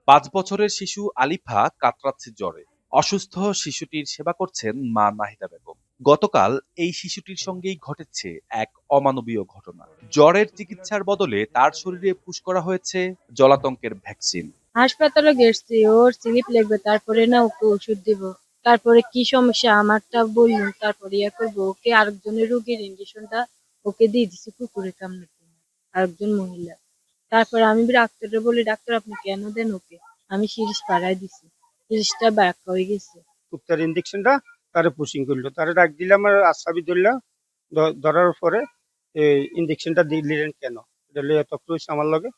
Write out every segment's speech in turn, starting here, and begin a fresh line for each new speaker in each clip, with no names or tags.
৫ বছরের শিশু আলিফা কাতরাচ্ছে জ্বরে। অসুস্থ শিশুটির সেবা করছেন মা নাহিদা বেগম। গতকাল এই শিশুটির সঙ্গেই ঘটেছে এক অমানবীয় ঘটনা। জ্বরের চিকিৎসার বদলে তার শরীরে পুশ করা হয়েছে জলাতঙ্কের ভ্যাকসিন।
হাসপাতালে গেছি, ওর স্লিপ লাগবে, তারপরে না ওকে ওষুধ দিব। তারপরে কি সমস্যা আমারটা বললো, তারপরে ইয়া করবো। ওকে আরেকজনের রোগীর ইঞ্জেকশনটা ওকে দিয়ে দিছি কুকুরে কামড়াতে, আরেকজন মহিলা। তারপরে আমি ডাক্তারকে বলি, ডাক্তার আপনি কেন দেন ওকে? আমি সিরিজ পাড়ায় দিছি, সিরিজটা ব্যাক হয়ে গেছে।
কুত্তার ইঞ্জেকশনটা তারে পুশিং করলো, তারে ডাক দিলাম আর আসাবি ধরলাম। ধরার পরে ইঞ্জেকশনটা দিলেন কেন, এটা লইয়া তক্রুস আমার লগে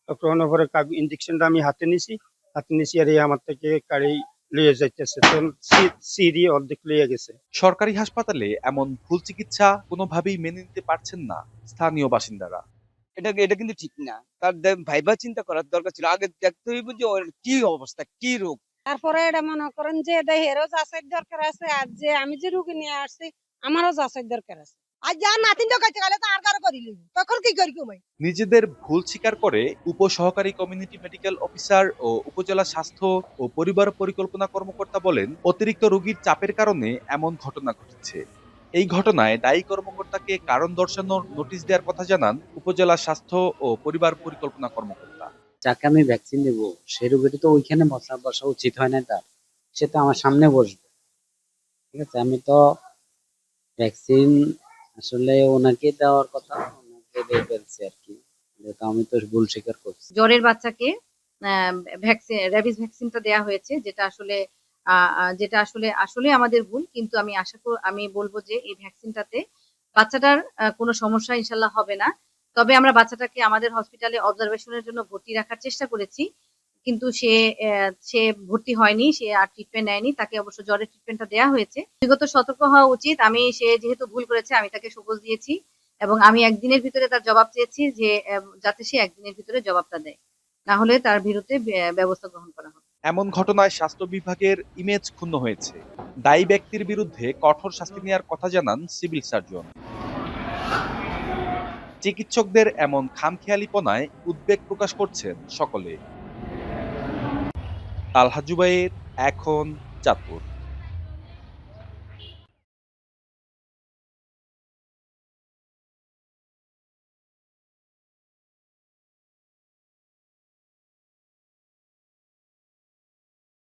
তক্রহনের পরে ইঞ্জেকশনটা আমি হাতে নিছি আর এই আমার থেকে গাড়ি লইয়া যাইতেছে, তখন সিরি অর্ধেক লইয়া গেছে।
সরকারি হাসপাতালে এমন ভুল চিকিৎসা কোনোভাবেই মেনে নিতে পারছেন না স্থানীয় বাসিন্দারা।
এটা এটা কিন্তু ঠিক না। তার ভাইবা চিন্তা করার দরকার ছিল। আগে দেখতে হইব যে ওর কি অবস্থা, কি রোগ।
তারপরে এটা মনে করেন যে দেহেরও যাচাইয়ের দরকার আছে, আর যে আমি যে রুগী নিয়ে আসছি আমারও যাচাইয়ের দরকার আছে। আর যার নাতিন ঢোকাইতে গেলে তো আর কারো করিলি তখন কি করি কমাই।
নিজেদের ভুল স্বীকার করে উপসহকারী কমিউনিটি মেডিকেল অফিসার ও উপজেলা স্বাস্থ্য ও পরিবার পরিকল্পনা কর্মকর্তা বলেন, অতিরিক্ত রোগীর চাপের কারণে এমন ঘটনা ঘটেছে। এই ঘটনায় দায়ী কর্মকর্তাকে কারণ দর্শানোর নোটিশ দেওয়ার কথা জানান উপজেলা স্বাস্থ্য ও পরিবার পরিকল্পনা কর্মকর্তা।
যাকে আমি ভ্যাকসিন দেব সেই রোগীটা তো ওইখানে বসা উচিত হয় না তার, সে তো আমার সামনে বসবে। ঠিক আছে, আমি তো ভ্যাকসিন আসলে ওনাকে দেওয়ার কথা, ওনাকে দিয়ে ফেলছি আর কি। যেহেতু আমি তো ভুল স্বীকার করছি।
জ্বরের বাচ্চাকে ভ্যাকসিন, র্যাবিস ভ্যাকসিনটা দেয়া হয়েছে, যেটা আসলে আসলে আমাদের ভুল। কিন্তু আমি বলবো যে এই ভ্যাকসিনটাতে বাচ্চাটার কোনো সমস্যা ইনশাল্লাহ হবে না। তবে আমরা বাচ্চাটাকে আমাদের হসপিটালে অবজারভেশনের জন্য ভর্তি রাখার চেষ্টা করেছি, কিন্তু সে ভর্তি হয়নি, সে আর ট্রিটমেন্ট নেয়নি। তাকে অবশ্য জ্বরের ট্রিটমেন্টটা দেওয়া হয়েছে। ব্যক্তিগত সতর্ক হওয়া উচিত। সে যেহেতু ভুল করেছে, আমি তাকে সবুজ দিয়েছি এবং আমি একদিনের ভিতরে তার জবাব চেয়েছি, যে যাতে সে একদিনের ভিতরে জবাবটা দেয়, না হলে তার বিরুদ্ধে ব্যবস্থা গ্রহণ করা হবে।
এমন ঘটনায় স্বাস্থ্য বিভাগের ইমেজ ক্ষুণ্ণ হয়েছে। দায়ী ব্যক্তির বিরুদ্ধে কঠোর শাস্তি নেওয়ার কথা জানান সিভিল সার্জন। চিকিৎসকদের এমন খামখেয়ালিপনায় উদ্বেগ প্রকাশ করছেন সকলে। আলহাজ জুবায়ের, এখন, চাঁদপুর।